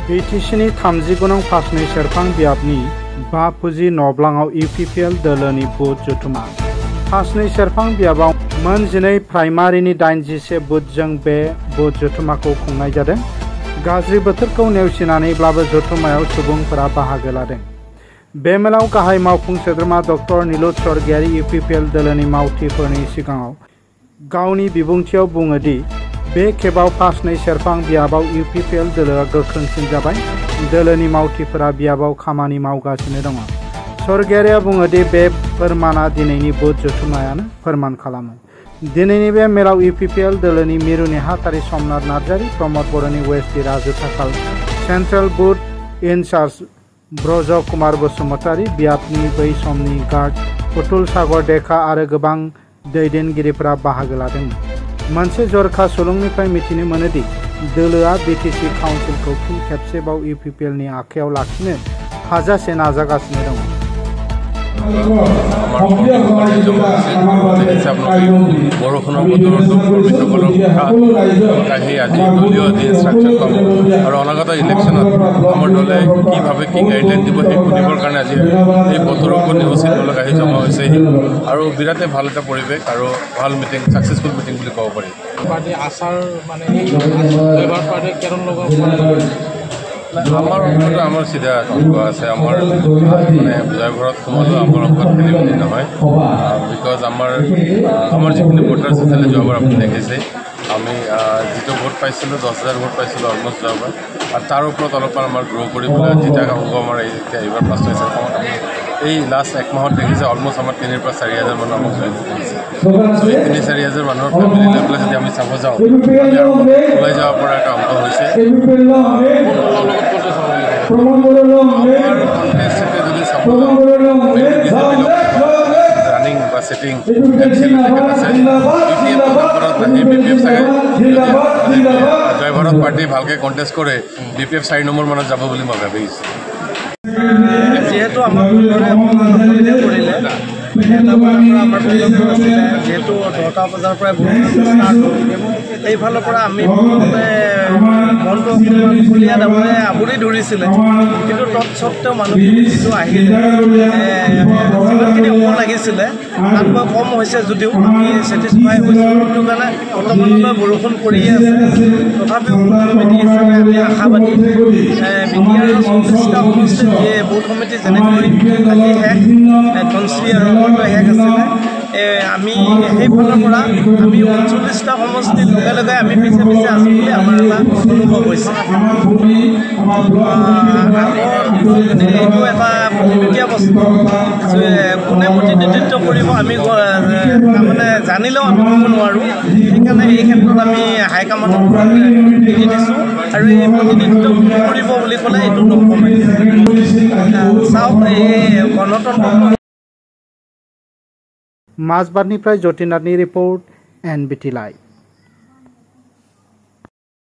बिटिसिनि 30 गोनां फासनै सेरफां बियाबनि 5 फुजि नब्लाङाव इउपिपिएल दोलोनि बुथ जथुमा फासनै सेरफां बियाबाव मोन 12 प्राइमारिनि 81 बुथजों बे बुथ जथुमाखौ खुंनाय जादों। गाज्रि बोथोरखौ नेवसिनानैब्लाबो जथुमायाव सुबुंफोरा बाहागो लादों। बे मेलाव गाहाय मावफुं सोद्रोमा डक्टर नीलुत स्वर्गियारी इउपिपिएल दोलोनि मावथिफोरनि सिगाङाव गावनि बिबुंथियाव बुङो दि बे खेबाव फासनै सेरफां बियाबाव इउपिपिएल दोलोआ गोख्रोंसिन जाबाय। दोलोनि मावथिफोरा बियाबाव खामानि मावगासिनो दङ। स्वर्गियारिया बुङो दि बे फोरमाना दिनैनि बुथ जथुमायानो फोरमान खालामो। दिनैनि बे मेलाव इउपिपिएल दोलोनि मिरु नेहाथारि समनाथ नार्जारी, प्रमद बर'नि वेस्ट राजु थाखाल, central booth incharge Braj Kumar Basumatary, बियाबनि बै समनि गार्ड पुतुल सागर देखा आरो गोबां दैदेनगिरिफोरा बाहागो लादोंमोन। मोनसे जरखा सुलुंनिफ्राय मिथिनो मोनोदि दोलोआ बिटिसि काउन्सिलखौ फिन खेबसेबाव इउपिपिएलनि आखायाव लाखिनो हाजासे नाजागासिनो दं। বৰষুণৰ বতৰত কৰ্মীসকলৰ কথা আহি আজি দলীয় যি ইনষ্ট্ৰাকশ্যন পাব আৰু অনাগত ইলেকশ্যনত আমাৰ দলে কিভাৱে কি গাইডলাইন দিব সেই শুনিবৰ কাৰণে আজি এই বতৰকো নেওচি দলক আহি জমা হৈছে আৰু বিৰাটেই ভাল এটা পৰিৱেশ আৰু ভাল মিটিং, ছাকচেছফুল মিটিং বুলি ক'ব পাৰি। পাৰ্টি আচাৰ মানে এবাৰ পাৰ্টি কেৰম লগা আমাৰ অংশটো আমাৰ চিধা অংক আছে। আমাৰ মানে জয়ঘৰত সোমালেও আমাৰ অংকত খেলি মেলি নহয়। বিকজ আমাৰ যিখিনি ভোটাৰ্ছ আছিলে যোৱাবাৰ আপুনি দেখিছে আমি যিটো ভোট পাইছিলোঁ 10,000 ভোট পাইছিলোঁ অলমষ্ট যোৱাবাৰ, আৰু তাৰ ওপৰত অলপমান আমাৰ গ্ৰ' কৰি পেলাই জিতা অংক আমাৰ এতিয়া এইবাৰ ফাৰ্ষ্ট হৈছে। এই লাষ্ট এক মাহত দেখিছে অলমষ্ট আমাৰ 3,000 পৰা 4,000 মানুহ আমাক জইন কৰিছে। চ' এই 3,000-4,000 মানুহৰ ফেমিলি লৈ পেলাই যদি আমি চাব যাওঁ ওলাই যাব পৰা এটা অংক হৈছে। ৰানিং বা ছিটিং জয়ভাৰত পাৰ্টি ভালকৈ কণ্টেষ্ট কৰে BPF 4 নম্বৰ মানত যাব বুলি মই ভাবিছোঁ। যিহেতু আমাৰ কৰিলে যিহেতু 10টা বজাৰ পৰাই ষ্টাৰ্ট হ'ল, এইফালৰ পৰা আমি মনটো খুলিয়াত মানে আৱৰি ধৰিছিলে, কিন্তু তৎসত্বেও মানুহখিনি যিটো আহিলে যিমানখিনি হ'ব লাগিছিলে তাতকৈ কম হৈছে যদিও আমি ছেটিছফাই হৈছোঁ। সেইটো কাৰণে বৰ্তমানলৈ বৰষুণ পৰিয়ে আছে, তথাপিও কমিটি হিচাপে আমি আশাবাদী। বিকিয়াৰ 40টা সমষ্টিত বুথ সমিতি যেনেকৈ কালি শেষ ধনশ্ৰী আৰু শেষ আছিলে, আমি সেইফালৰ পৰা আমি 39টা সমষ্টিৰ লগে লগে আমি পিছে পিছে আছোঁ বুলি আমাৰ এটা অনুভৱ হৈছে। এইটো এটা প্ৰতিযোগিতা বস্তু, কোনে প্ৰতিনিধিত্ব কৰিব আমি তাৰমানে জানিলেও আমি ক'ব নোৱাৰোঁ। সেইকাৰণে এই ক্ষেত্ৰত আমি হাইকমাণ্ডক এৰি দিছোঁ আৰু এই প্ৰতিনিধিত্ব কৰিব বুলি ক'লে এইটো নকমে। চাওক, এই গণতন্ত্ৰ মাজবাটনিफ्राय जतिनाथनि रिपर्ट NBT लाइव।